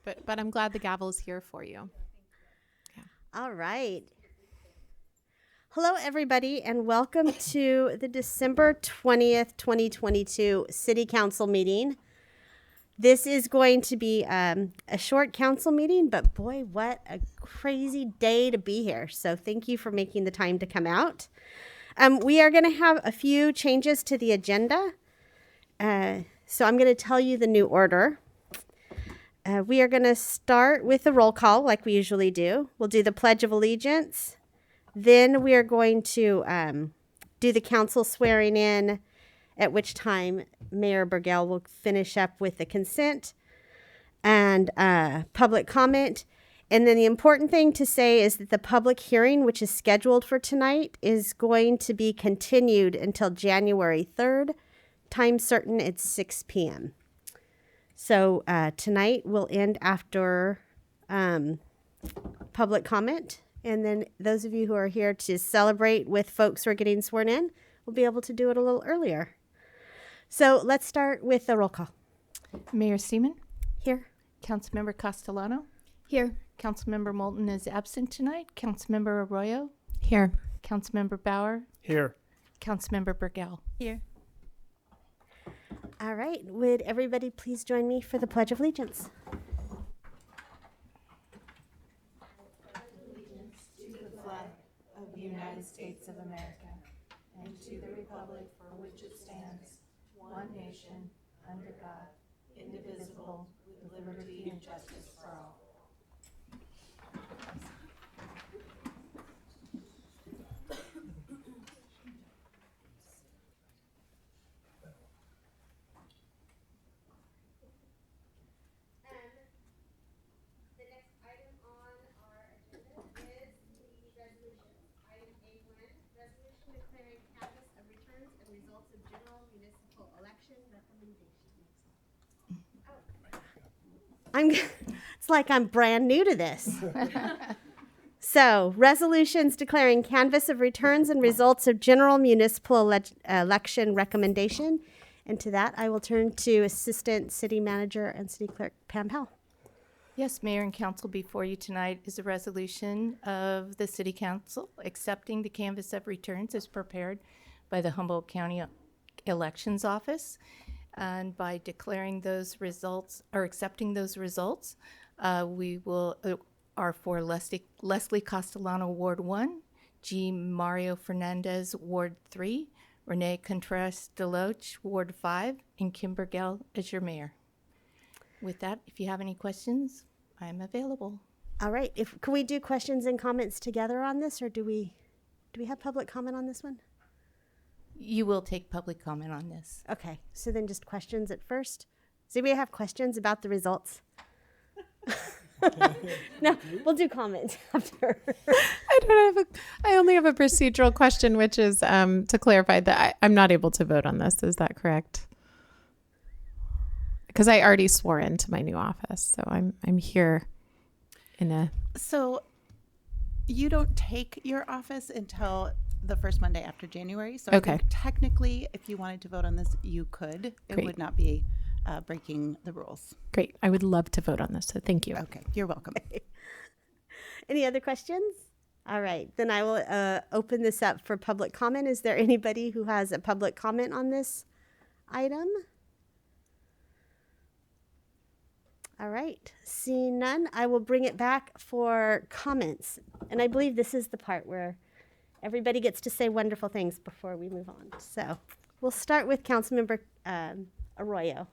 But I'm glad the gavel is here for you. Yeah. All right. Hello, everybody, and welcome to the December 20th, 2022 City Council meeting. This is going to be a short council meeting, but boy, what a crazy day to be here. So thank you for making the time to come out. We are going to have a few changes to the agenda. So I'm going to tell you the new order. We are going to start with the roll call like we usually do. We'll do the Pledge of Allegiance. Then we are going to do the council swearing in, at which time Mayor Burgell will finish up with the consent and public comment. And then the important thing to say is that the public hearing, which is scheduled for tonight, is going to be continued until January 3rd. Time certain, it's 6 p.m. So tonight will end after public comment. And then those of you who are here to celebrate with folks who are getting sworn in will be able to do it a little earlier. So let's start with the roll call. Mayor Seaman? Here. Councilmember Castellano? Here. Councilmember Moulton is absent tonight. Councilmember Arroyo? Here. Councilmember Bauer? Here. Councilmember Burgell? Here. All right. Would everybody please join me for the Pledge of Allegiance? Of the United States of America, and to the republic for which it stands, one nation, under God, indivisible, with liberty and justice for all. The next item on our agenda is the resolutions. Item A1, resolution declaring canvass of returns and results of general municipal election recommendations. It's like I'm brand new to this. So, resolutions declaring canvass of returns and results of general municipal election recommendation. And to that, I will turn to Assistant City Manager and City Clerk Pam Powell. Yes, Mayor and Council, before you tonight is a resolution of the City Council accepting the canvass of returns as prepared by the Humboldt County Elections Office. And by declaring those results, or accepting those results, we will, are for Leslie Castellano, Ward 1, G. Mario Fernandez, Ward 3, Renee Contreras Deloach, Ward 5, and Kim Burgell as your mayor. With that, if you have any questions, I am available. All right. Can we do questions and comments together on this, or do we have public comment on this one? You will take public comment on this. Okay. So then just questions at first. Does anybody have questions about the results? No, we'll do comments after. I only have a procedural question, which is to clarify that I'm not able to vote on this. Is that correct? Because I already swore into my new office, so I'm here in a. So you don't take your office until the first Monday after January. So Okay. I think technically, if you wanted to vote on this, you could. It Great. would not be breaking the rules. Great. I would love to vote on this, so thank you. Okay, you're welcome. Any other questions? All right. Then I will open this up for public comment. Is there anybody who has a public comment on this item? All right. Seeing none, I will bring it back for comments. And I believe this is the part where everybody gets to say wonderful things before we move on. So we'll start with Councilmember Arroyo.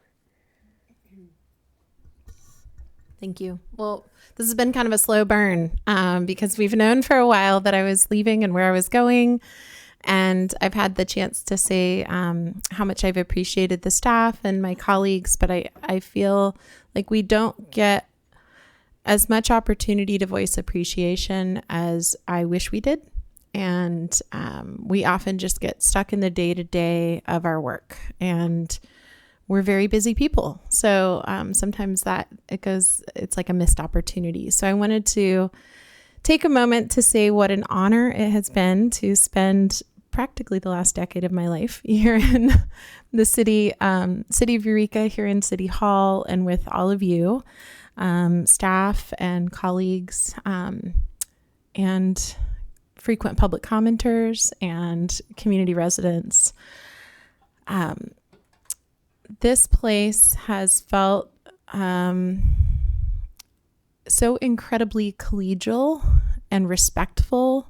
Thank you. Well, this has been kind of a slow burn because we've known for a while that I was leaving and where I was going. And I've had the chance to say how much I've appreciated the staff and my colleagues, but I feel like we don't get as much opportunity to voice appreciation as I wish we did. And we often just get stuck in the day-to-day of our work. And we're very busy people. So sometimes it's like a missed opportunity. So I wanted to take a moment to say what an honor it has been to spend practically the last decade of my life here in the city of Eureka, here in City Hall, and with all of you, staff and colleagues, and frequent public commenters and community residents. This place has felt so incredibly collegial and respectful.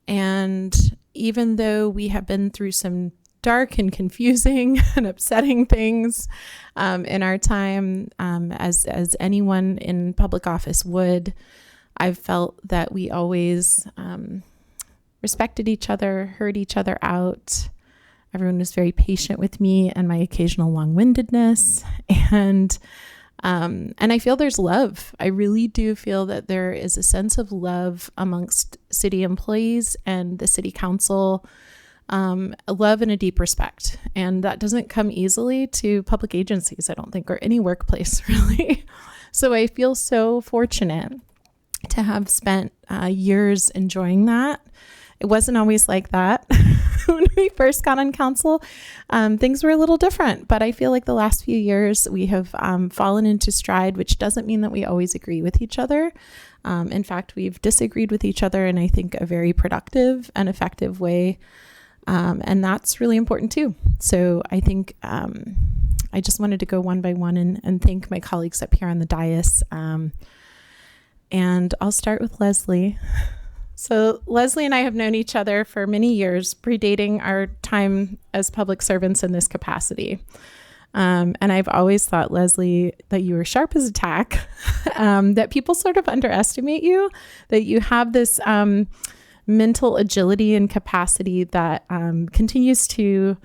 And even though we have been through some dark and confusing and upsetting things in our time, as anyone in public office would, I've felt that we always respected each other, heard each other out. Everyone was very patient with me and my occasional long-windedness. And I feel there's love. I really do feel that there is a sense of love amongst city employees and the city council, love and a deep respect. And that doesn't come easily to public agencies, I don't think, or any workplace really. So I feel so fortunate to have spent years enjoying that. It wasn't always like that. When we first got on council, things were a little different, but I feel like the last few years we have fallen into stride, which doesn't mean that we always agree with each other. In fact, we've disagreed with each other in, I think, a very productive and effective way. And that's really important too. So I think I just wanted to go one by one and thank my colleagues up here on the dais. And I'll start with Leslie. So Leslie and I have known each other for many years, predating our time as public servants in this capacity. And I've always thought, Leslie, that you were sharp as a tack, that people sort of underestimate you, that you have this mental agility and capacity that continues to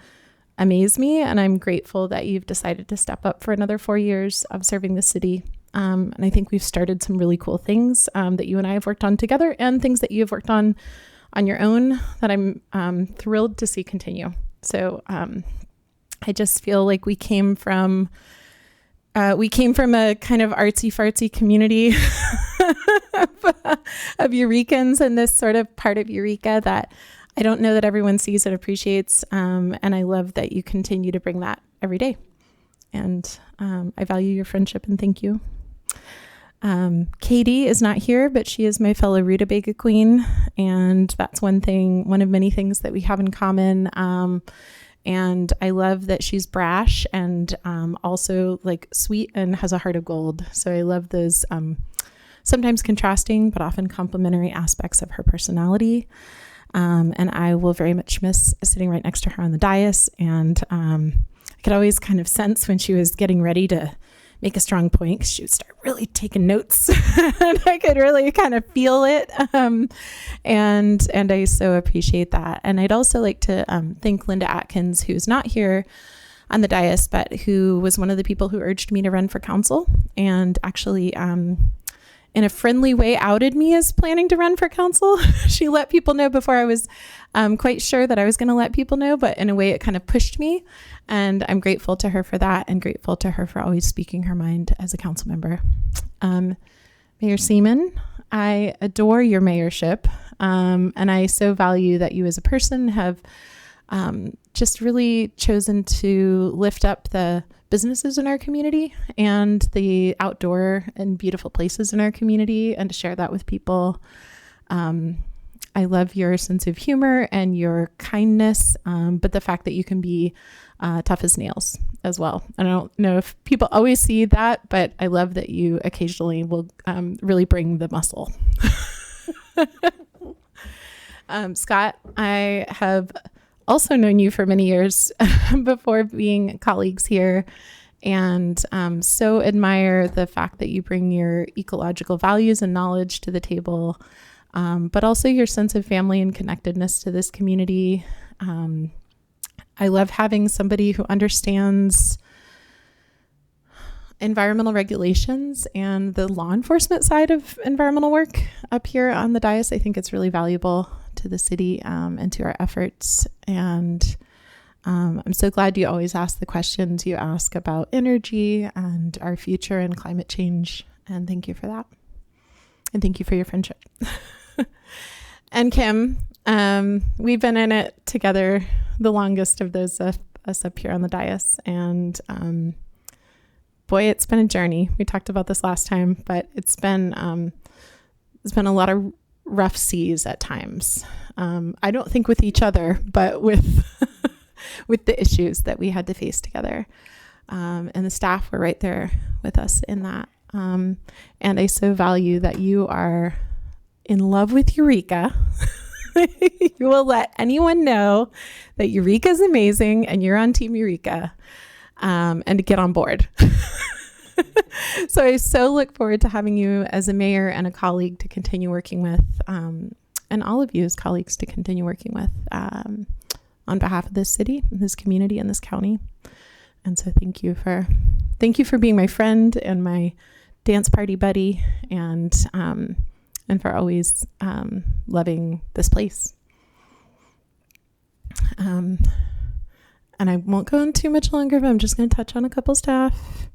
amaze me. And I'm grateful that you've decided to step up for another 4 years of serving the city. And I think we've started some really cool things that you and I have worked on together, and things that you've worked on your own that I'm thrilled to see continue. So I just feel like we came from a kind of artsy fartsy community of Eurekans in this sort of part of Eureka that I don't know that everyone sees and appreciates. And I love that you continue to bring that every day. And I value your friendship and thank you. Katie is not here, but she is my fellow rutabaga queen. And that's one of many things that we have in common. And I love that she's brash and also like sweet and has a heart of gold. So I love those sometimes contrasting, but often complementary aspects of her personality. And I will very much miss sitting right next to her on the dais. And I could always kind of sense when she was getting ready to make a strong point, because she would start really taking notes and I could really kind of feel it. And I so appreciate that. And I'd also like to thank Linda Atkins, who's not here on the dais, but who was one of the people who urged me to run for council, and actually in a friendly way outed me as planning to run for council. She let people know before I was quite sure that I was going to let people know, but in a way it kind of pushed me. And I'm grateful to her for that, and grateful to her for always speaking her mind as a council member. Mayor Seaman, I adore your mayorship. And I so value that you as a person have just really chosen to lift up the businesses in our community and the outdoor and beautiful places in our community, and to share that with people. I love your sense of humor and your kindness, but the fact that you can be tough as nails as well. I don't know if people always see that, but I love that you occasionally will really bring the muscle. Scott, I have also known you for many years before being colleagues here, and so admire the fact that you bring your ecological values and knowledge to the table, but also your sense of family and connectedness to this community. I love having somebody who understands environmental regulations and the law enforcement side of environmental work up here on the dais. I think it's really valuable to the city and to our efforts. And I'm so glad you always ask the questions you ask about energy and our future and climate change. And thank you for that. And thank you for your friendship. And Kim, We've been in it together, the longest of those of us up here on the dais, and boy, it's been a journey. We talked about this last time, but it's been a lot of rough seas at times. I don't think with each other, but with with the issues that we had to face together. And the staff were right there with us in that. And I so value that you are in love with Eureka. You will let anyone know that Eureka is amazing and you're on Team Eureka, and to get on board. So I so look forward to having you as a mayor and a colleague to continue working with, and all of you as colleagues to continue working with, on behalf of this city, this community, and this county. And so thank you for being my friend and my dance party buddy, and for always loving this place. And I won't go in too much longer, but I'm just going to touch on a couple staff.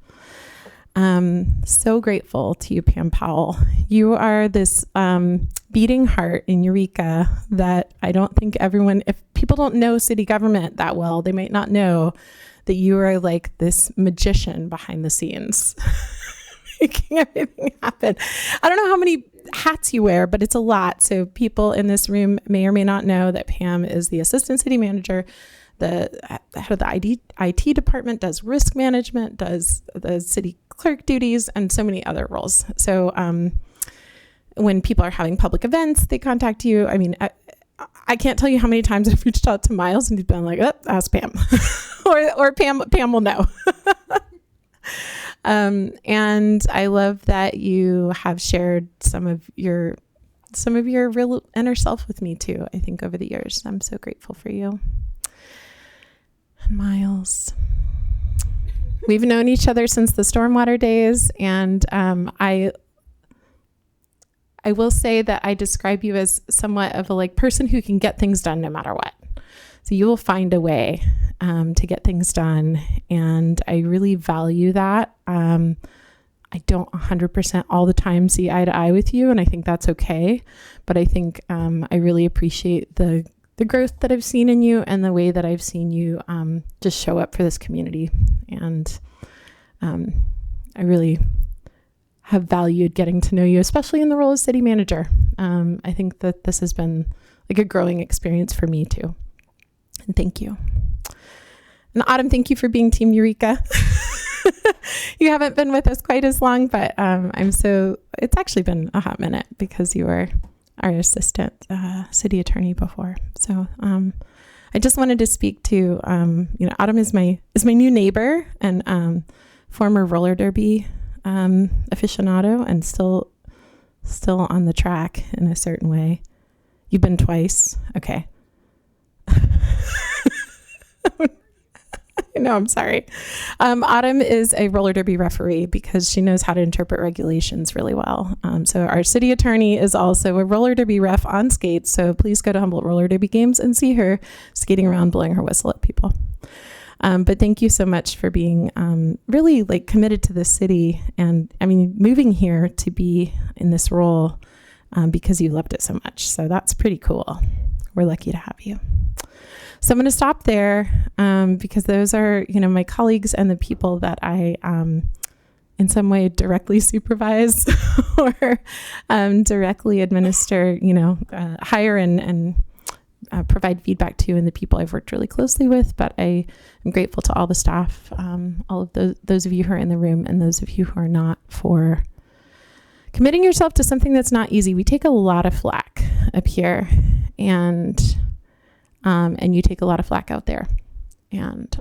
So grateful to you, Pam Powell. You are this beating heart in Eureka that I don't think everyone, if people don't know city government that well, they might not know that you are like this magician behind the scenes, making everything happen. I don't know how many hats you wear, but it's a lot. So people in this room may or may not know that Pam is the assistant city manager, the head of the IT department, does risk management, does the city clerk duties, and so many other roles. So when people are having public events, they contact you. I mean, I can't tell you how many times I've reached out to Miles and he's been like, oh, ask Pam. or Pam will know. And I love that you have shared some of your real inner self with me too, I think, over the years. I'm so grateful for you. And Miles, we've known each other since the stormwater days, and I will say that I describe you as somewhat of a person who can get things done no matter what. So you will find a way to get things done, and I really value that. I don't 100% all the time see eye to eye with you, and I think that's okay. But I think I really appreciate the growth that I've seen in you and the way that I've seen you just show up for this community. And I really have valued getting to know you, especially in the role of city manager. I think that this has been like a growing experience for me too. And thank you. And Autumn, thank you for being Team Eureka. You haven't been with us quite as long, but it's actually been a hot minute because you were our assistant city attorney before. So I just wanted to speak to, Autumn is my new neighbor and former roller derby aficionado, and still on the track in a certain way. You've been twice. Okay. No, I'm sorry. Autumn is a roller derby referee because she knows how to interpret regulations really well. So our city attorney is also a roller derby ref on skates. So please go to Humboldt roller derby games and see her skating around, blowing her whistle at people. But thank you so much for being really committed to this city, and I mean moving here to be in this role because you loved it so much. So that's pretty cool. We're lucky to have you. So I'm going to stop there because those are, my colleagues and the people that I in some way directly supervise or directly administer, hire and provide feedback to, and the people I've worked really closely with. But I am grateful to all the staff, all of those of you who are in the room and those of you who are not, for committing yourself to something that's not easy. We take a lot of flack up here, and you take a lot of flack out there. And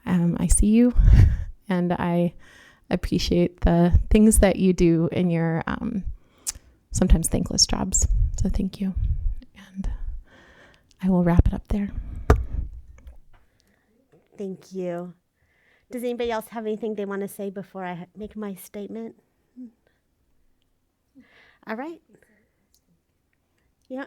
I see you, and I appreciate the things that you do in your sometimes thankless jobs. So thank you. And I will wrap it up there. Thank you. Does anybody else have anything they want to say before I make my statement? All right. Yeah.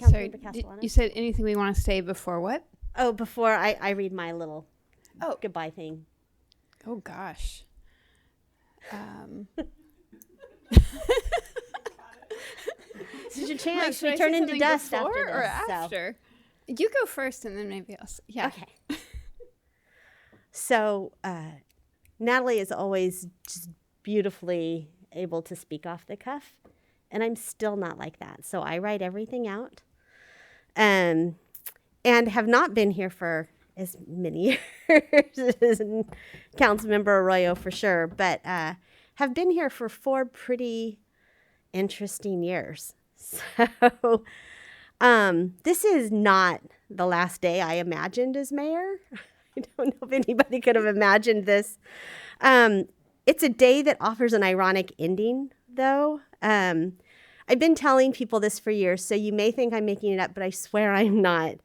Sorry, you said anything we want to say before what? Oh, before I read my little goodbye thing. Oh, gosh. This is your chance. Should I We turn say into something dust before after or this. so. after? You go first, and then maybe I'll. Yeah. Okay. So Natalie is always just beautifully able to speak off the cuff, and I'm still not like that. So I write everything out, and have not been here for as many years as Councilmember Arroyo for sure, but have been here for 4 pretty interesting years. So this is not the last day I imagined as mayor. I don't know if anybody could have imagined this. It's a day that offers an ironic ending, though. I've been telling people this for years, so you may think I'm making it up, but I swear I'm not.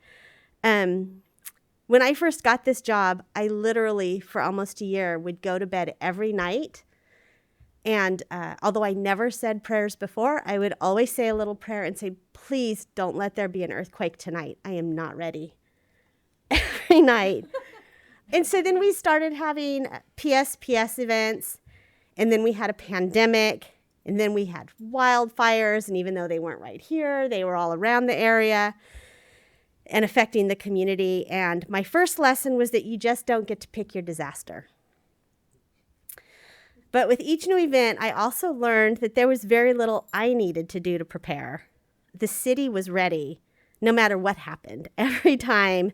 When I first got this job, I literally, for almost a year, would go to bed every night. And although I never said prayers before, I would always say a little prayer and say, please don't let there be an earthquake tonight. I am not ready. Every night. And so then we started having PSPS events, and then we had a pandemic, and then we had wildfires, and even though they weren't right here, they were all around the area and affecting the community. And my first lesson was that you just don't get to pick your disaster. But with each new event, I also learned that there was very little I needed to do to prepare. The city was ready, no matter what happened. Every time,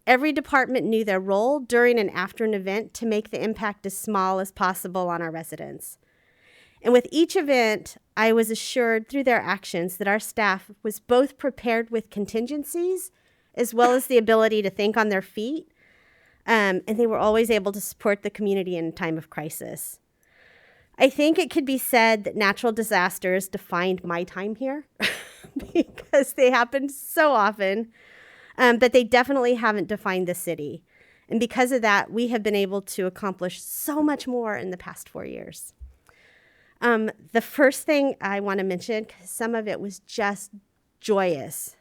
every department knew their role during and after an event to make the impact as small as possible on our residents. And with each event, I was assured through their actions that our staff was both prepared with contingencies as well as the ability to think on their feet, and they were always able to support the community in a time of crisis. I think it could be said that natural disasters defined my time here because they happened so often, but they definitely haven't defined the city. And because of that, we have been able to accomplish so much more in the past 4 years. The first thing I want to mention, because some of it was just joyous,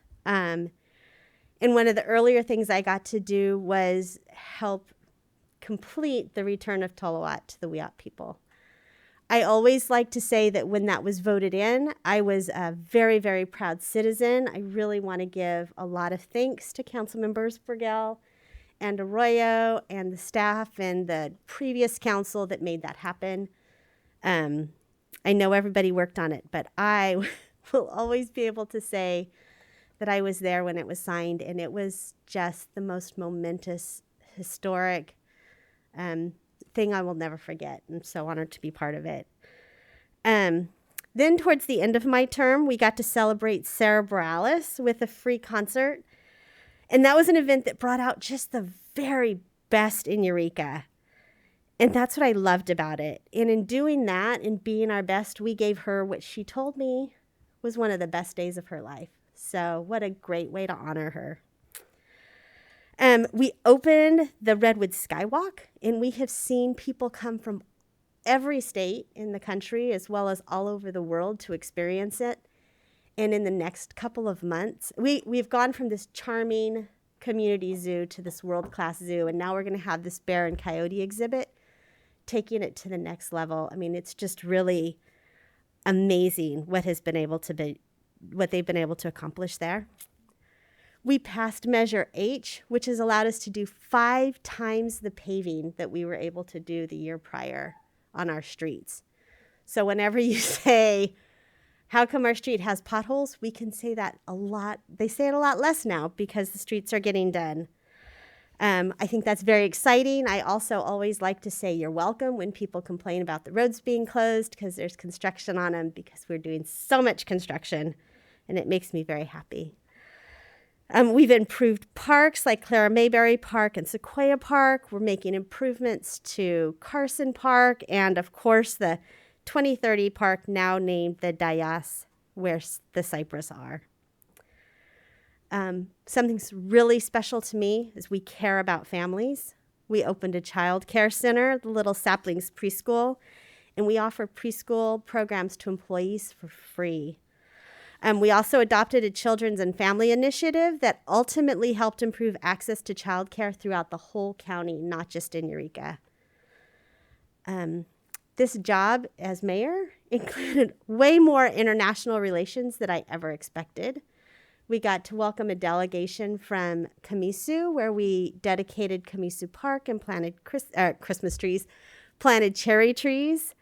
and one of the earlier things I got to do was help complete the return of Toloat to the Wiyot people. I always like to say that when that was voted in, I was a very, very proud citizen. I really want to give a lot of thanks to Council Members Burgell and Arroyo and the staff and the previous council that made that happen. I know everybody worked on it, but I will always be able to say that I was there when it was signed, and it was just the most momentous, historic thing I will never forget. I'm so honored to be part of it. Then towards the end of my term, we got to celebrate Sarah Bareilles with a free concert. And that was an event that brought out just the very best in Eureka. And that's what I loved about it. And in doing that and being our best, we gave her what she told me was one of the best days of her life. So what a great way to honor her. We opened the Redwood Skywalk, and we have seen people come from every state in the country as well as all over the world to experience it. And in the next couple of months, we've gone from this charming community zoo to this world-class zoo, and now we're going to have this bear and coyote exhibit, taking it to the next level. I mean, it's just really amazing what they've been able to accomplish there. We passed Measure H, which has allowed us to do 5 times the paving that we were able to do the year prior on our streets. So whenever you say, how come our street has potholes? We can say that a lot. They say it a lot less now because the streets are getting done. I think that's very exciting. I also always like to say you're welcome when people complain about the roads being closed because there's construction on them, because we're doing so much construction, and it makes me very happy. We've improved parks like Clara Mayberry Park and Sequoia Park. We're making improvements to Carson Park and, of course, the 2030 park now named the Dayas, where the cypress are. Something's really special to me is we care about families. We opened a child care center, the Little Saplings Preschool, and we offer preschool programs to employees for free. We also adopted a children's and family initiative that ultimately helped improve access to childcare throughout the whole county, not just in Eureka. This job as mayor included way more international relations than I ever expected. We got to welcome a delegation from Kamisu, where we dedicated Kamisu Park and planted Christmas trees, planted cherry trees.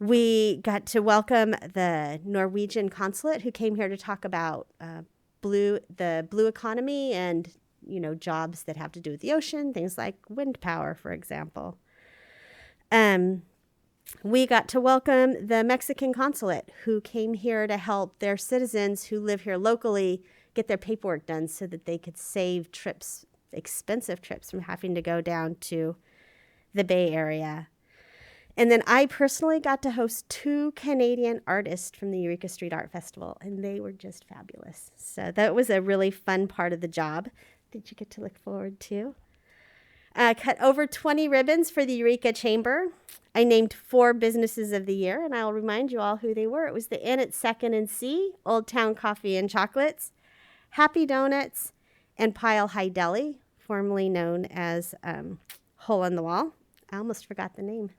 We got to welcome the Norwegian consulate, who came here to talk about the blue economy and, jobs that have to do with the ocean, things like wind power, for example. We got to welcome the Mexican consulate, who came here to help their citizens who live here locally get their paperwork done so that they could save trips, expensive trips, from having to go down to the Bay Area. And then I personally got to host 2 Canadian artists from the Eureka Street Art Festival, and they were just fabulous. So that was a really fun part of the job that you get to look forward to. Cut over 20 ribbons for the Eureka Chamber. I named 4 businesses of the year, and I'll remind you all who they were. It was the Inn at 2nd and C, Old Town Coffee and Chocolates, Happy Donuts, and Pile High Deli, formerly known as Hole in the Wall. I almost forgot the name.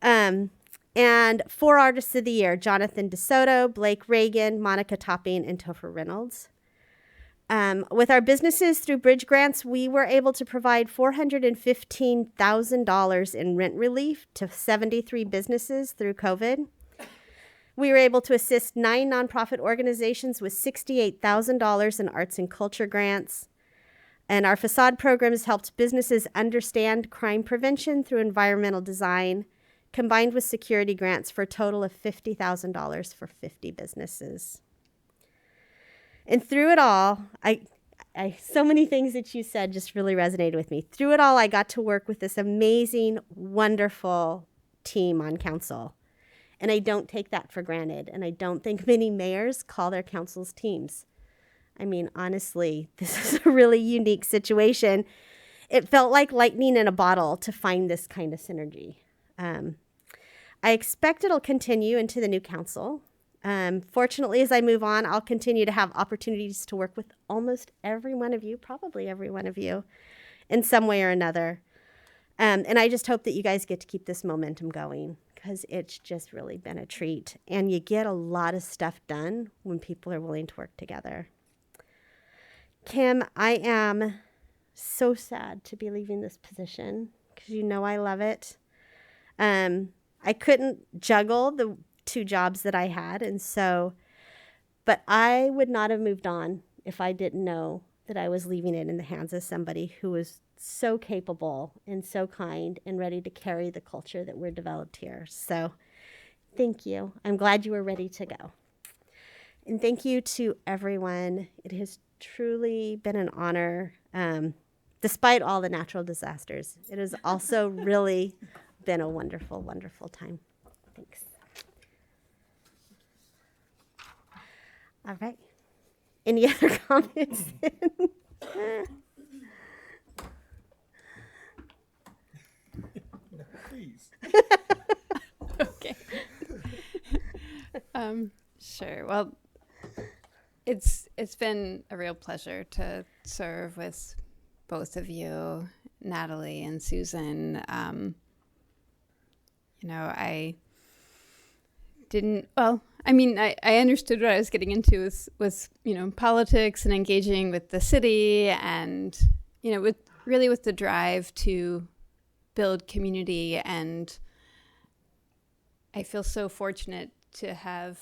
And 4 artists of the year: Jonathan DeSoto, Blake Reagan, Monica Topping, and Topher Reynolds. With our businesses through bridge grants, we were able to provide $415,000 in rent relief to 73 businesses through COVID. We were able to assist 9 nonprofit organizations with $68,000 in arts and culture grants. And our facade programs helped businesses understand crime prevention through environmental design, combined with security grants for a total of $50,000 for 50 businesses. And through it all, so many things that you said just really resonated with me. Through it all, I got to work with this amazing, wonderful team on council. And I don't take that for granted. And I don't think many mayors call their councils teams. I mean, honestly, this is a really unique situation. It felt like lightning in a bottle to find this kind of synergy. I expect it'll continue into the new council. Fortunately, as I move on, I'll continue to have opportunities to work with almost every one of you, probably every one of you, in some way or another. And I just hope that you guys get to keep this momentum going, because it's just really been a treat. And you get a lot of stuff done when people are willing to work together. Kim, I am so sad to be leaving this position, because I love it. I couldn't juggle the 2 jobs that I had, but I would not have moved on if I didn't know that I was leaving it in the hands of somebody who was so capable and so kind and ready to carry the culture that we're developed here. So thank you. I'm glad you were ready to go. And thank you to everyone. It has truly been an honor, despite all the natural disasters. It has also really been a wonderful, wonderful time. Thanks. All right. Any other comments? Please. Okay. Sure. Well, it's been a real pleasure to serve with both of you, Natalie and Susan. I didn't, well, I mean, I understood what I was getting into with politics and engaging with the city and, with the drive to build community. And I feel so fortunate to have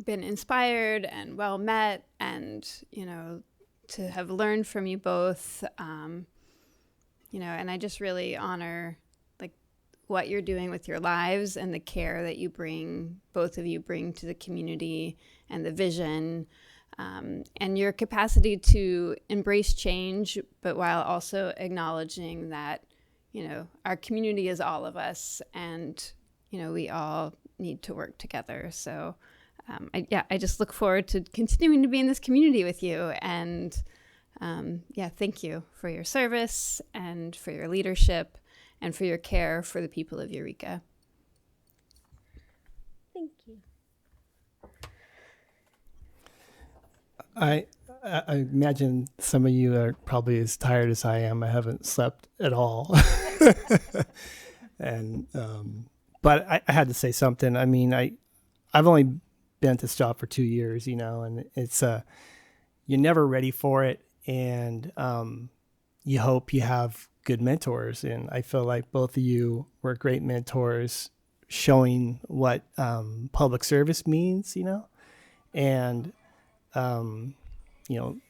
been inspired and well met and, to have learned from you both, and I just really honor what you're doing with your lives and the care that both of you bring to the community and the vision, and your capacity to embrace change, but while also acknowledging that, our community is all of us and, we all need to work together. So, I just look forward to continuing to be in this community with you. And, thank you for your service and for your leadership and for your care for the people of Eureka. Thank you. I imagine some of you are probably as tired as I am. I haven't slept at all. And but I had to say something. I mean, I've only been at this job for 2 years, and it's you're never ready for it, and you hope you have good mentors. And I feel like both of you were great mentors, showing what public service means, and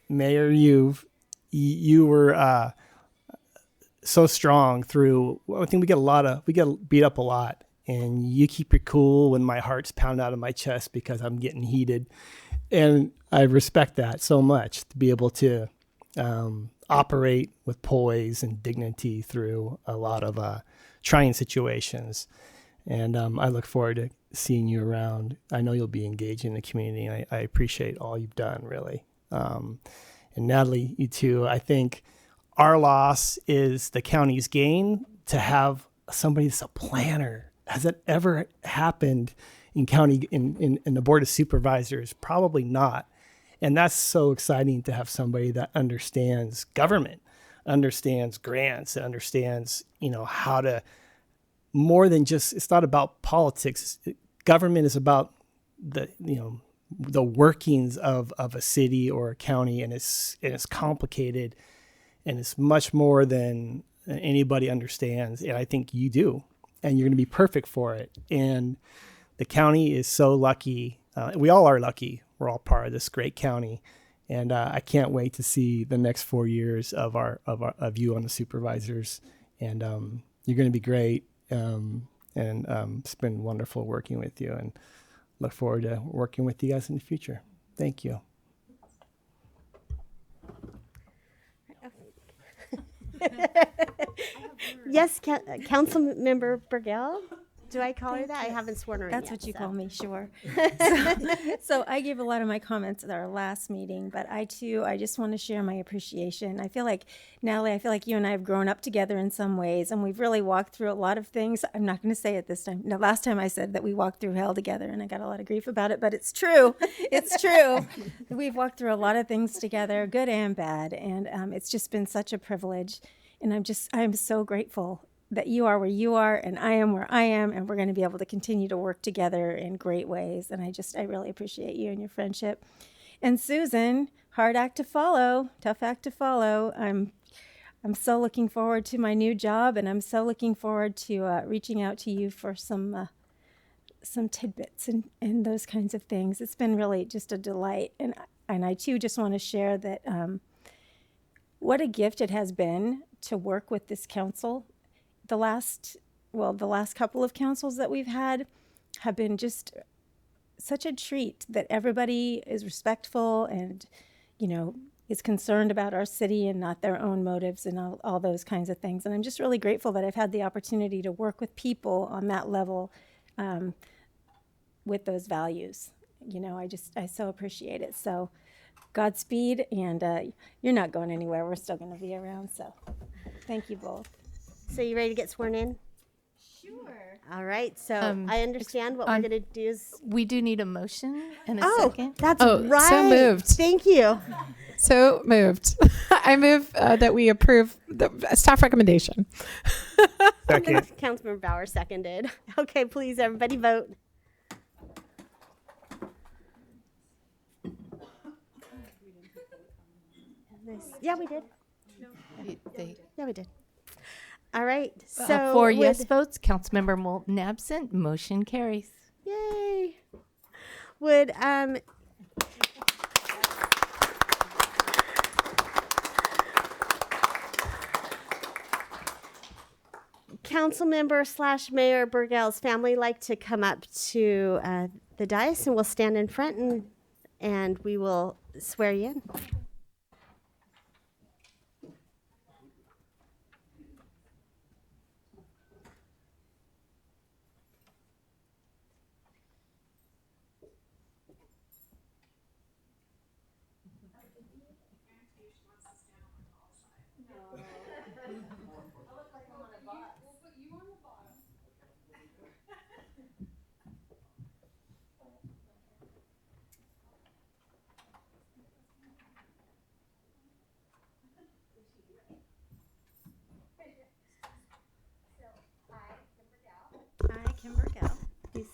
Mayor, you were so strong through. I think we get beat up a lot, and you keep it cool when my heart's pounded out of my chest because I'm getting heated, and I respect that so much, to be able to operate with poise and dignity through a lot of trying situations. And I look forward to seeing you around. I know you'll be engaged in the community, and I appreciate all you've done, really. And Natalie, you too. I think our loss is the county's gain to have somebody that's a planner. Has it ever happened in county, in the Board of Supervisors? Probably not. And that's so exciting to have somebody that understands government, understands grants, understands, how to, more than just, it's not about politics. Government is about the workings of a city or a county, and it's complicated, and it's much more than anybody understands. And I think you do, and you're going to be perfect for it. And the county is so lucky. We all are lucky. We're all part of this great county. And I can't wait to see the next 4 years of you on the supervisors. And you're going to be great. It's been wonderful working with you, and look forward to working with you guys in the future. Thank you. Yes, Council Member Burgell. Do I call her that? I haven't sworn her in That's yet, what you so. call me, sure. So I gave a lot of my comments at our last meeting, but I just want to share my appreciation. I feel like, Natalie, you and I have grown up together in some ways, and we've really walked through a lot of things. I'm not going to say it this time. No, last time I said that we walked through hell together, and I got a lot of grief about it, but it's true. It's true. We've walked through a lot of things together, good and bad, and it's just been such a privilege. And I'm so grateful that you are where you are and I am where I am, and we're going to be able to continue to work together in great ways. And I really appreciate you and your friendship. And Susan, hard act to follow, tough act to follow. I'm so looking forward to my new job, and I'm so looking forward to reaching out to you for some tidbits and those kinds of things. It's been really just a delight. And I too just want to share that what a gift it has been to work with this council. The last couple of councils that we've had have been just such a treat, that everybody is respectful and, is concerned about our city and not their own motives and all those kinds of things. And I'm just really grateful that I've had the opportunity to work with people on that level with those values. I so appreciate it. So Godspeed, and you're not going anywhere. We're still going to be around. So thank you both. So you ready to get sworn in? Sure. All right. So I understand what we're going to do is. We do need a motion and a Oh, second. that's Oh, so right. moved. Thank you. So moved. I move that we approve the staff recommendation. Second. Councilmember Bauer seconded. Okay, please, everybody vote. Nice. Yeah, we did. Yeah, we did. All right. So 4 yes votes, Councilmember Moulton absent, motion carries. Yay. Would Councilmember/Mayor Burgell's family like to come up to the dais, and we'll stand in front and we will swear you in.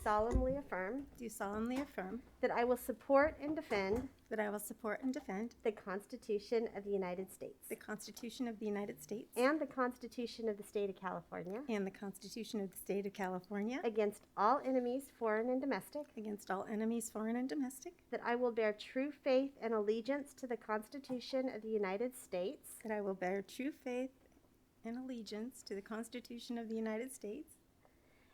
solemnly affirm do solemnly affirm that I will support and defend that I will support and defend the Constitution of the United States the Constitution of the United States and the Constitution of the State of California and the Constitution of the State of California against all enemies, foreign and domestic, against all enemies, foreign and domestic, that I will bear true faith and allegiance to the Constitution of the United States that I will bear true faith and allegiance to the Constitution of the United States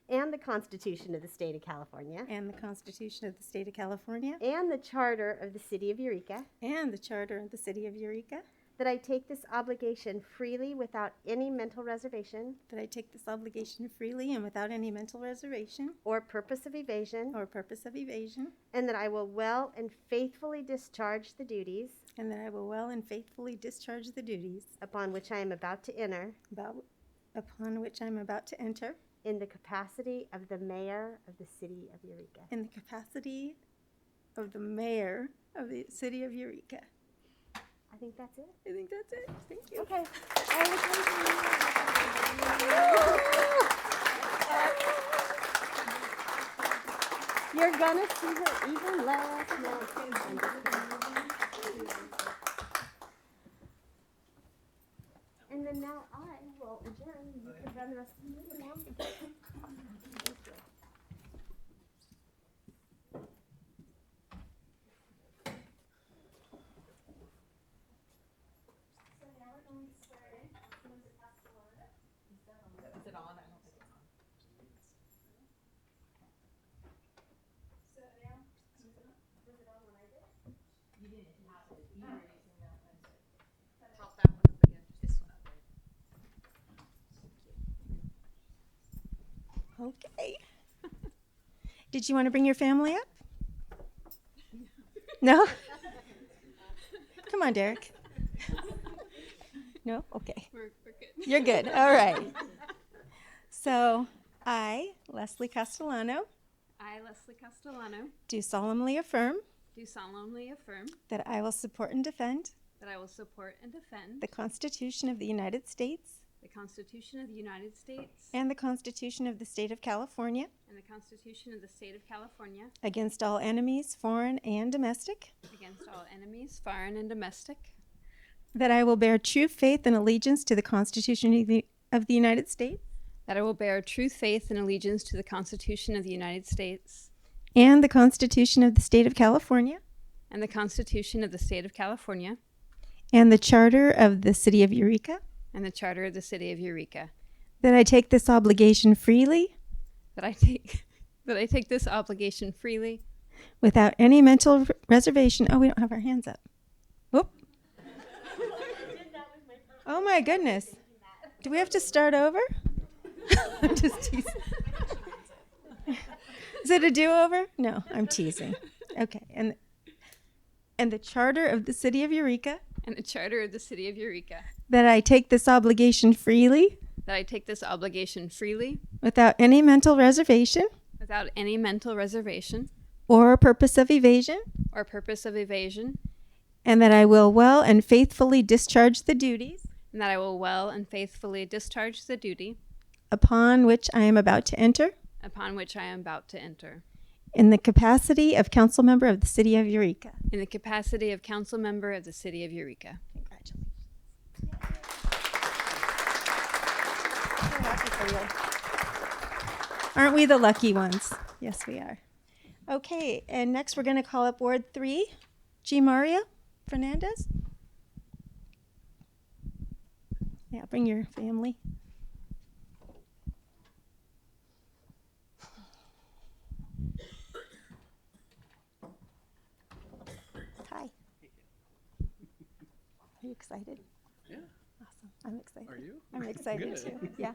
and the Constitution of the State of California and the Constitution of the State of California and the Charter of the City of Eureka, and the Charter of the City of Eureka, that I take this obligation freely without any mental reservation that I take this obligation freely and without any mental reservation or purpose of evasion, or purpose of evasion, and that I will well and faithfully discharge the duties and that I will well and faithfully discharge the duties upon which I am about to enter upon which I am about to enter in the capacity of the Mayor of the City of Eureka. in the capacity of the Mayor of the City of Eureka. I think that's it. I think that's it. Thank you. Okay. You're gonna see her even laugh now. And then now I will adjourn. You can run the rest of the meeting now. Okay. Did you want to bring your family up? No? Come on, Derek. No? Okay. We're good. You're good. All right. So, I, Leslie Castellano, I, Leslie Castellano, do solemnly affirm do solemnly affirm that I will support and defend that I will support and defend the Constitution of the United States the Constitution of the United States and the Constitution of the State of California and the Constitution of the State of California against all enemies, foreign and domestic, against all enemies, foreign and domestic, that I will bear true faith and allegiance to the Constitution of the United States that I will bear true faith and allegiance to the Constitution of the United States and the Constitution of the State of California and the Constitution of the State of California and the Charter of the City of Eureka, and the Charter of the City of Eureka, that I take this obligation freely that I take this obligation freely without any mental reservation. Oh, we don't have our hands up. Whoop. Oh my goodness. Do we have to start over? I'm just teasing. Is it a do-over? No, I'm teasing. Okay. And the Charter of the City of Eureka, and the Charter of the City of Eureka, that I take this obligation freely that I take this obligation freely without any mental reservation without any mental reservation or purpose of evasion, or purpose of evasion, and that I will well and faithfully discharge the duties and that I will well and faithfully discharge the duty upon which I am about to enter upon which I am about to enter in the capacity of council member of the City of Eureka. in the capacity of council member of the City of Eureka. Congratulations. So happy for you. Aren't we the lucky ones? Yes, we are. Okay, and next we're going to call up Ward 3, G. Mario Fernandez. Yeah, bring your family. Hi. Are you excited? Yeah. Awesome. I'm excited. Are you? I'm excited Good. too. Yeah.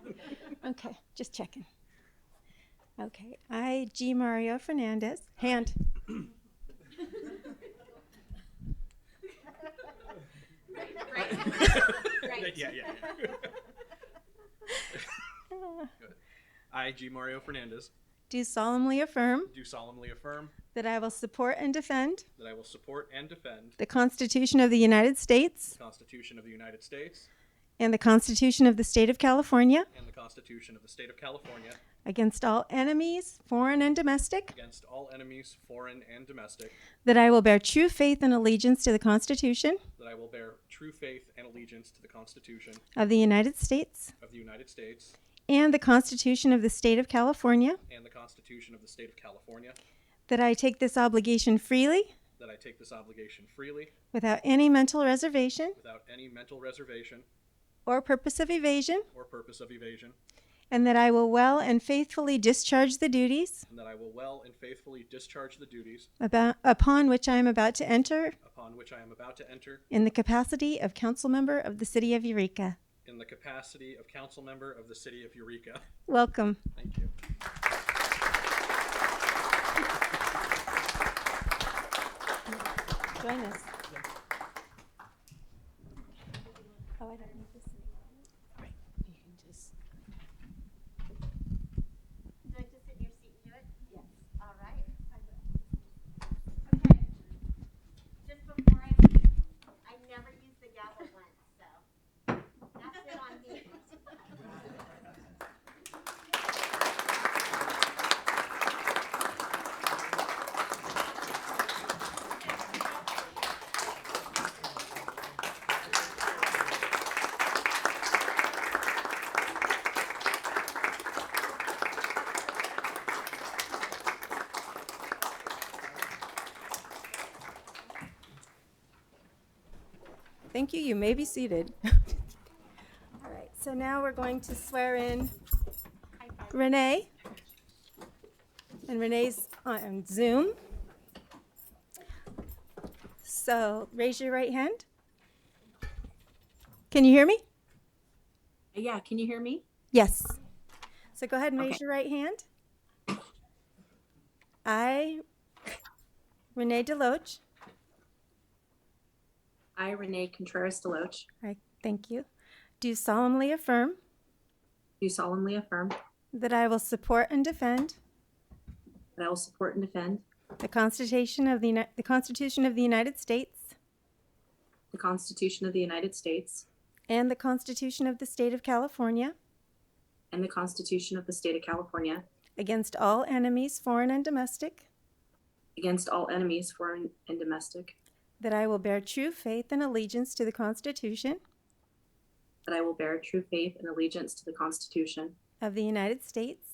Okay, just checking. Okay, I, G. Mario Fernandez, hand. Yeah. Good. I, G. Mario Fernandez, Do solemnly affirm do solemnly affirm that I will support and defend that I will support and defend the Constitution of the United States the Constitution of the United States and the Constitution of the State of California and the Constitution of the State of California against all enemies, foreign and domestic, against all enemies, foreign and domestic, that I will bear true faith and allegiance to the Constitution that I will bear true faith and allegiance to the Constitution of the United States of the United States and the Constitution of the State of California, and the Constitution of the State of California, that I take this obligation freely that I take this obligation freely without any mental reservation without any mental reservation or purpose of evasion, or purpose of evasion, and that I will well and faithfully discharge the duties and that I will well and faithfully discharge the duties upon which I am about to enter upon which I am about to enter in the capacity of council member of the City of Eureka. in the capacity of council member of the City of Eureka. Welcome. Thank you. Join us. Oh, I don't need this. You can just. Do I just sit in your seat and do it? Yes. All right. Okay. Just before I never used the gavel once, so that's it on me. Thank you. You may be seated. All right. So now we're going to swear in Renee. And Renee's on Zoom. So raise your right hand. Can you hear me? Yeah, can you hear me? Yes. So go ahead and raise Okay. your right hand. I, Renee Deloach. I, Renee Contreras Deloach, All right, thank you. Do solemnly affirm do solemnly affirm that I will support and defend that I will support and defend the Constitution of the Constitution of the United States the Constitution of the United States and the Constitution of the State of California and the Constitution of the State of California against all enemies, foreign and domestic, against all enemies, foreign and domestic, that I will bear true faith and allegiance to the Constitution that I will bear true faith and allegiance to the Constitution of the United States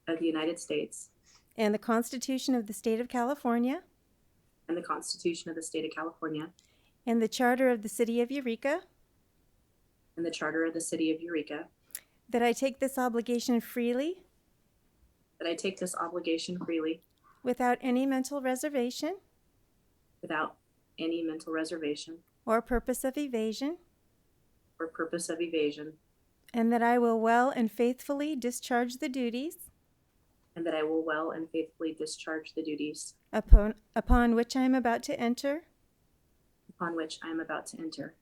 of the United States and the Constitution of the State of California and the Constitution of the State of California and the Charter of the City of Eureka, and the Charter of the City of Eureka, that I take this obligation freely that I take this obligation freely without any mental reservation without any mental reservation or purpose of evasion, or purpose of evasion, and that I will well and faithfully discharge the duties and that I will well and faithfully discharge the duties upon which I am about to enter upon which I am about to enter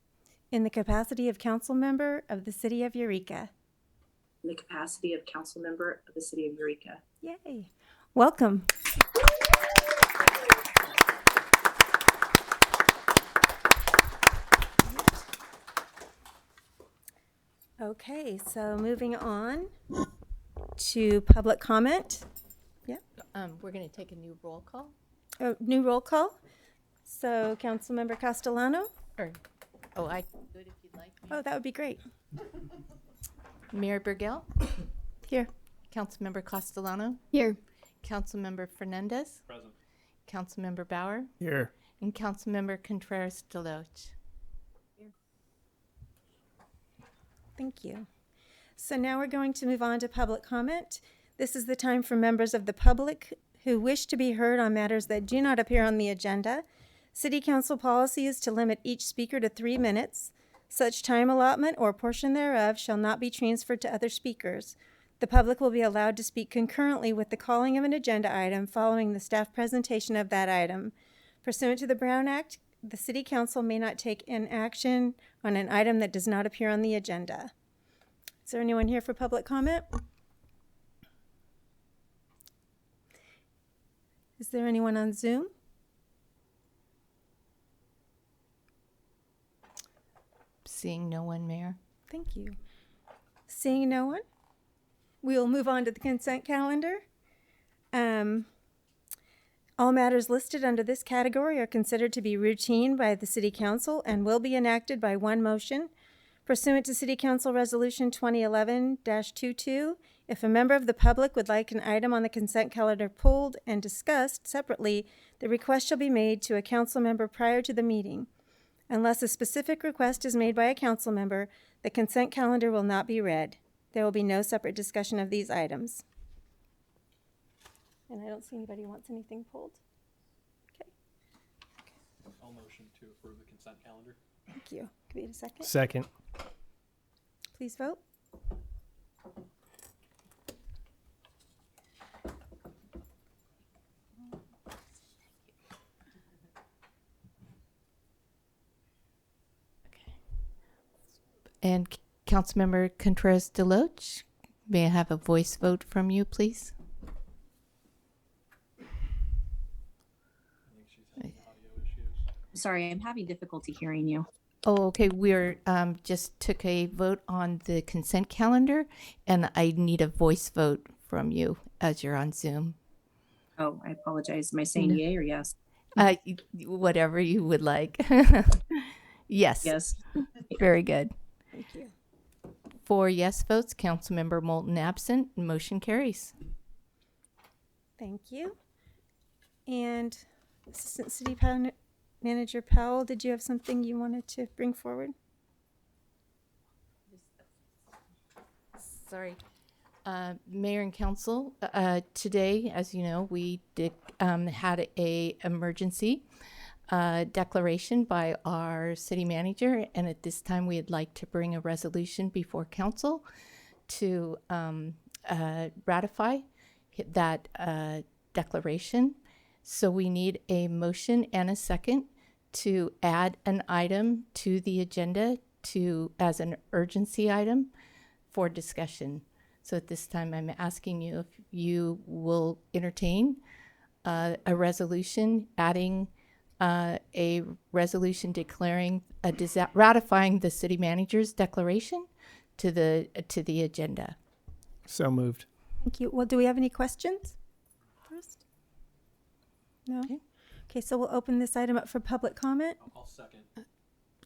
in the capacity of council member of the City of Eureka. in the capacity of council member of the City of Eureka. Yay. Welcome. Okay, so moving on to public comment. We're going to take a new roll call. New roll call. So Councilmember Castellano. Or, I good if you'd like. Oh, that would be great. Mayor Burgell, Here. Councilmember Castellano, Here. Councilmember Fernandez, Present. Councilmember Bauer, Here. and Councilmember Contreras Deloach. Thank you. So now we're going to move on to public comment. This is the time for members of the public who wish to be heard on matters that do not appear on the agenda. City Council policy is to limit each speaker to 3 minutes. Such time allotment or portion thereof shall not be transferred to other speakers. The public will be allowed to speak concurrently with the calling of an agenda item following the staff presentation of that item. Pursuant to the Brown Act, the City Council may not take an action on an item that does not appear on the agenda. Is there anyone here for public comment? Is there anyone on Zoom? Seeing no one, Mayor. Thank you. Seeing no one, We will move on to the consent calendar. All matters listed under this category are considered to be routine by the City Council and will be enacted by one motion. Pursuant to City Council Resolution 2011-22, if a member of the public would like an item on the consent calendar pulled and discussed separately, the request shall be made to a council member prior to the meeting. Unless a specific request is made by a council member, the consent calendar will not be read. There will be no separate discussion of these items. And I don't see anybody who wants anything pulled. Okay, I'll motion to approve the consent calendar. thank you. Can we get a second? Second. Please vote. And Councilmember Contreras Deloach, may I have a voice vote from you, please? I think she's having audio issues. Sorry, I'm having difficulty hearing you. Oh, okay. We're just took a vote on the consent calendar, and I need a voice vote from you as you're on Zoom. Oh, I apologize. Am I saying yay or yes? Whatever you would like. Yes. Yes. Very good. Thank you. 4 yes votes, Councilmember Moulton absent, motion carries. Thank you. And Assistant City Manager Powell, did you have something you wanted to bring forward? Sorry. Mayor and Council, today, as you know, we had a emergency declaration by our city manager, and at this time we'd like to bring a resolution before council to ratify that declaration. So we need a motion and a second to add an item to the agenda as an urgency item for discussion. So at this time I'm asking you if you will entertain a resolution adding a resolution declaring ratifying the city manager's declaration to the agenda. So moved. Thank you. Well, do we have any questions first? No? Okay. Okay, so we'll open this item up for public comment. I'll second.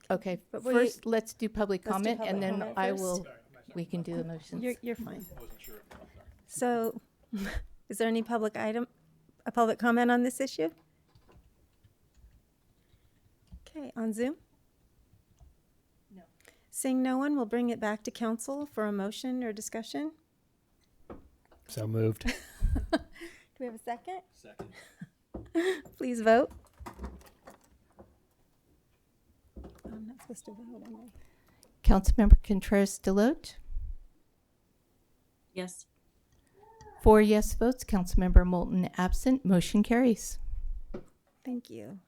Okay, But we- first let's do public Let's do comment, public and then comment I first. will. We can do the motions. You're fine. I wasn't sure. I'm sorry. So, is there any a public comment on this issue? Okay, on Zoom? No. Seeing no one, we'll bring it back to council for a motion or discussion. So moved. Do we have a second? Second. Please vote. I'm not supposed to vote, am I? Councilmember Contreras Deloach. Yes. 4 yes votes, Councilmember Moulton absent, motion carries. Thank you.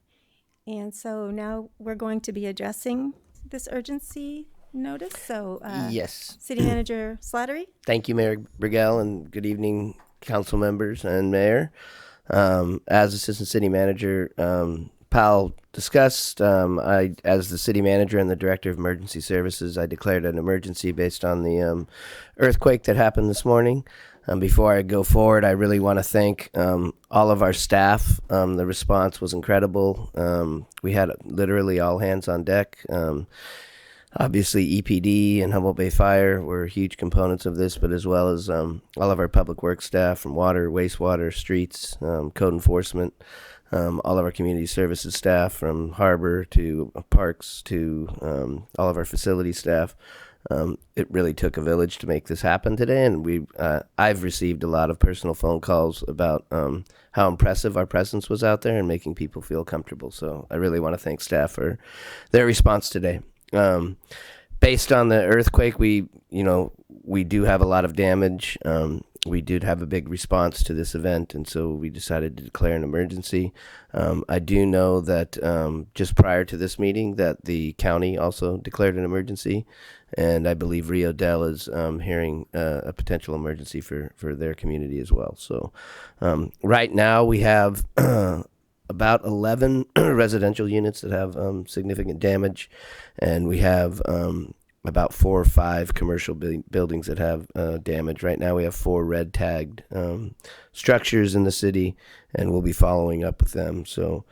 And so now we're going to be addressing this urgency notice. So, Yes. City Manager Slattery. Thank you, Mayor Brigel, and good evening, council members and mayor. As Assistant City Manager, Powell discussed, as the city manager and the director of emergency services, I declared an emergency based on the earthquake that happened this morning. Before I go forward, I really want to thank all of our staff. The response was incredible. We had literally all hands on deck. Obviously, EPD and Humboldt Bay Fire were huge components of this, but as well as all of our public works staff from water, wastewater, streets, code enforcement, all of our community services staff from harbor to parks to all of our facility staff. It really took a village to make this happen today, and I've received a lot of personal phone calls about how impressive our presence was out there and making people feel comfortable. So I really want to thank staff for their response today. Based on the earthquake, we do have a lot of damage. We did have a big response to this event, and so we decided to declare an emergency. I do know that just prior to this meeting that the county also declared an emergency, and I believe Rio Del is hearing a potential emergency for their community as well. So right now we have about 11 residential units that have significant damage, and we have about 4 or 5 commercial buildings that have damage. Right now we have 4 red tagged structures in the city, and we'll be following up with them. So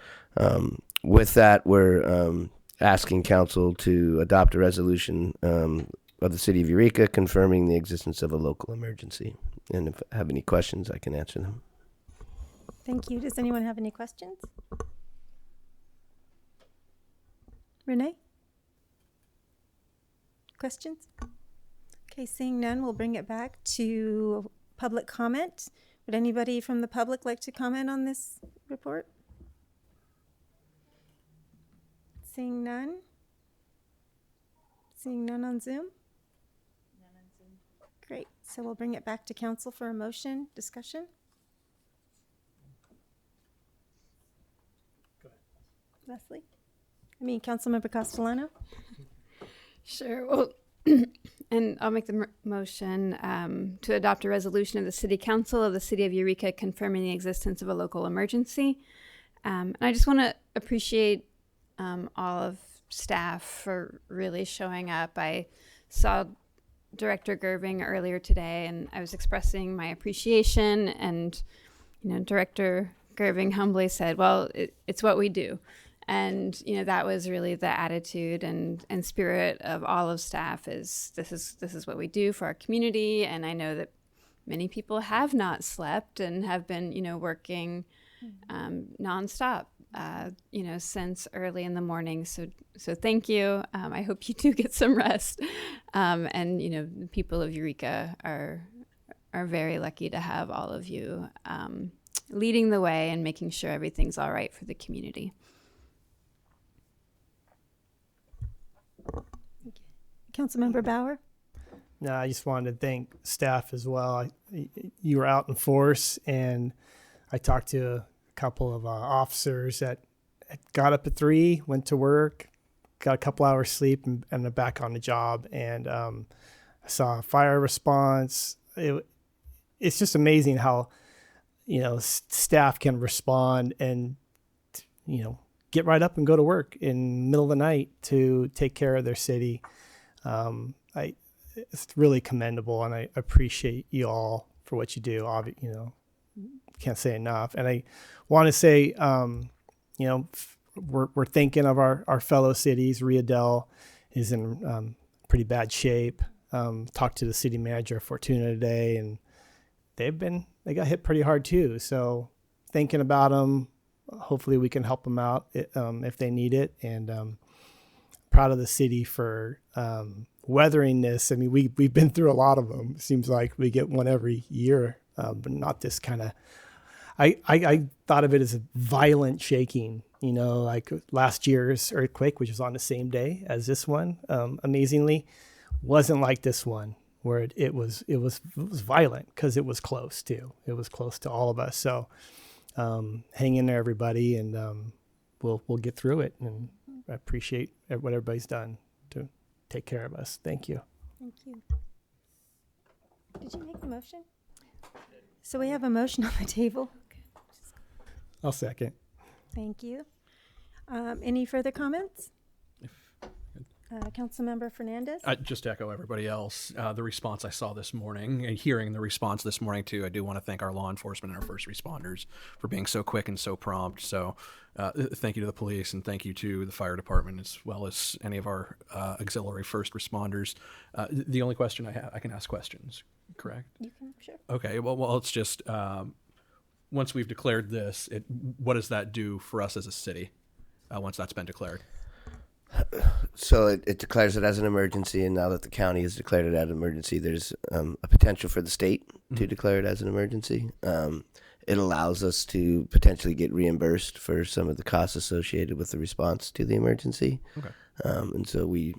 with that, we're asking council to adopt a resolution of the city of Eureka confirming the existence of a local emergency. And if I have any questions, I can answer them. Thank you. Does anyone have any questions? Renee? Questions? Okay, seeing none, we'll bring it back to public comment. Would anybody from the public like to comment on this report? Seeing none? Seeing none on Zoom? None on Zoom. Great. So we'll bring it back to council for a motion discussion. Go ahead. Leslie? Councilmember Castellano? Sure. Well, and I'll make the motion to adopt a resolution of the City Council of the City of Eureka confirming the existence of a local emergency. And I just want to appreciate all of staff for really showing up. I saw Director Gerving earlier today, and I was expressing my appreciation, and Director Gerving humbly said, well, it's what we do. And that was really the attitude and spirit of all of staff. This is what we do for our community. And I know that many people have not slept and have been working nonstop since early in the morning. So thank you. I hope you do get some rest. And the people of Eureka are very lucky to have all of you leading the way and making sure everything's all right for the community. Councilmember Bauer? No, I just wanted to thank staff as well. You were out in force, and I talked to a couple of officers that got up at 3, went to work, got a couple hours sleep, and are back on the job. And I saw a fire response. It's just amazing how staff can respond and get right up and go to work in the middle of the night to take care of their city. It's really commendable, and I appreciate you all for what you do. Can't say enough. And I want to say, we're thinking of our fellow cities. Riadel is in pretty bad shape. Talked to the city manager of Fortuna today, and they got hit pretty hard too. So thinking about them, hopefully we can help them out if they need it. And proud of the city for weathering this. I mean, we've been through a lot of them. It seems like we get one every year, but not this kind of. I thought of it as a violent shaking. Like last year's earthquake, which was on the same day as this one. Amazingly, wasn't like this one, where it was violent because it was close too. It was close to all of us. So hang in there, everybody, and we'll get through it. And I appreciate what everybody's done to take care of us. Thank you. Thank you. Did you make the motion? So we have a motion on the table. I'll second. Thank you. Any further comments? Councilmember Fernandez? Just to echo everybody else, the response I saw this morning and hearing the response this morning too, I do want to thank our law enforcement and our first responders for being so quick and so prompt. So thank you to the police, and thank you to the fire department, as well as any of our auxiliary first responders. The only question I have, I can ask questions, correct? You can, sure. Okay, well it's just, once we've declared this, what does that do for us as a city once that's been declared? So it declares it as an emergency, and now that the county has declared it as an emergency, there's a potential for the state to declare it as an emergency. It allows us to potentially get reimbursed for some of the costs associated with the response to the emergency. Okay. And so we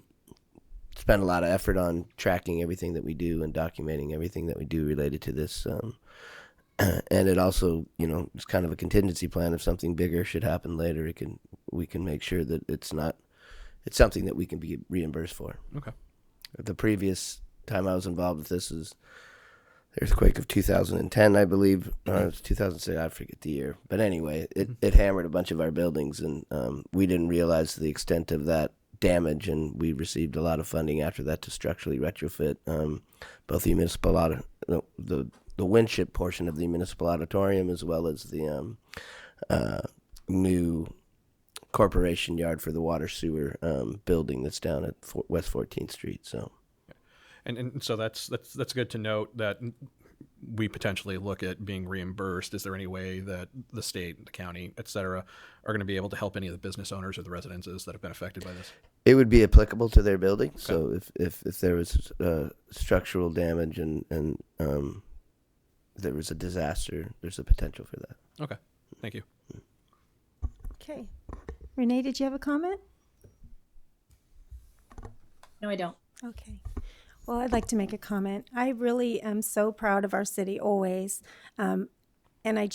spend a lot of effort on tracking everything that we do and documenting everything that we do related to this. And it also, it's kind of a contingency plan. If something bigger should happen later, we can make sure that it's something that we can be reimbursed for. Okay. The previous time I was involved with this was the earthquake of 2010, I believe. Or it was 2006, I forget the year. But anyway, it hammered a bunch of our buildings, and we didn't realize the extent of that damage, and we received a lot of funding after that to structurally retrofit both the municipal the Winship portion of the municipal auditorium, as well as the new corporation yard for the water sewer building that's down at West 14th Street. So, and so that's good to note that we potentially look at being reimbursed. Is there any way that the state, the county, et cetera, are going to be able to help any of the business owners or the residences that have been affected by this? it would be applicable to their building. Okay. So if there was structural damage and there was a disaster, there's a potential for that. Okay, thank you. Okay. Renee, did you have a comment? No, I don't. Okay. Well, I'd like to make a comment. I really am so proud of our city always. And I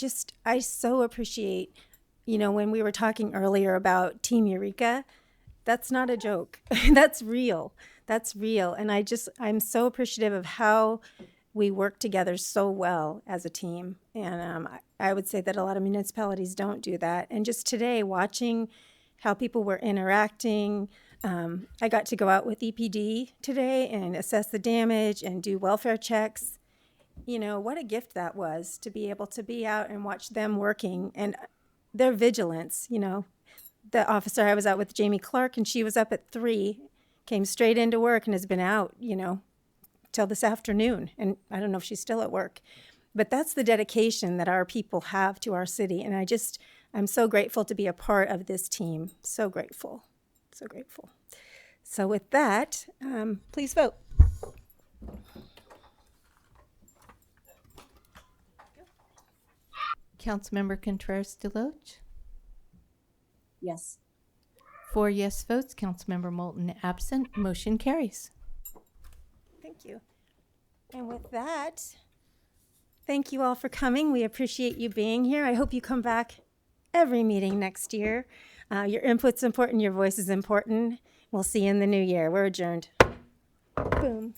so appreciate, when we were talking earlier about Team Eureka, that's not a joke. That's real. That's real. And I'm so appreciative of how we work together so well as a team. And I would say that a lot of municipalities don't do that. And just today, watching how people were interacting, I got to go out with EPD today and assess the damage and do welfare checks. What a gift that was to be able to be out and watch them working and their vigilance. The officer I was out with, Jamie Clark, and she was up at 3, came straight into work and has been out, till this afternoon. And I don't know if she's still at work. But that's the dedication that our people have to our city. And I'm so grateful to be a part of this team. So grateful. So grateful. So with that, please vote. Councilmember Contreras-Deloche? Yes. 4 yes votes. Councilmember Moulton absent. Motion carries. Thank you. And with that, thank you all for coming. We appreciate you being here. I hope you come back every meeting next year. Your input's important. Your voice is important. We'll see you in the new year. We're adjourned. Boom.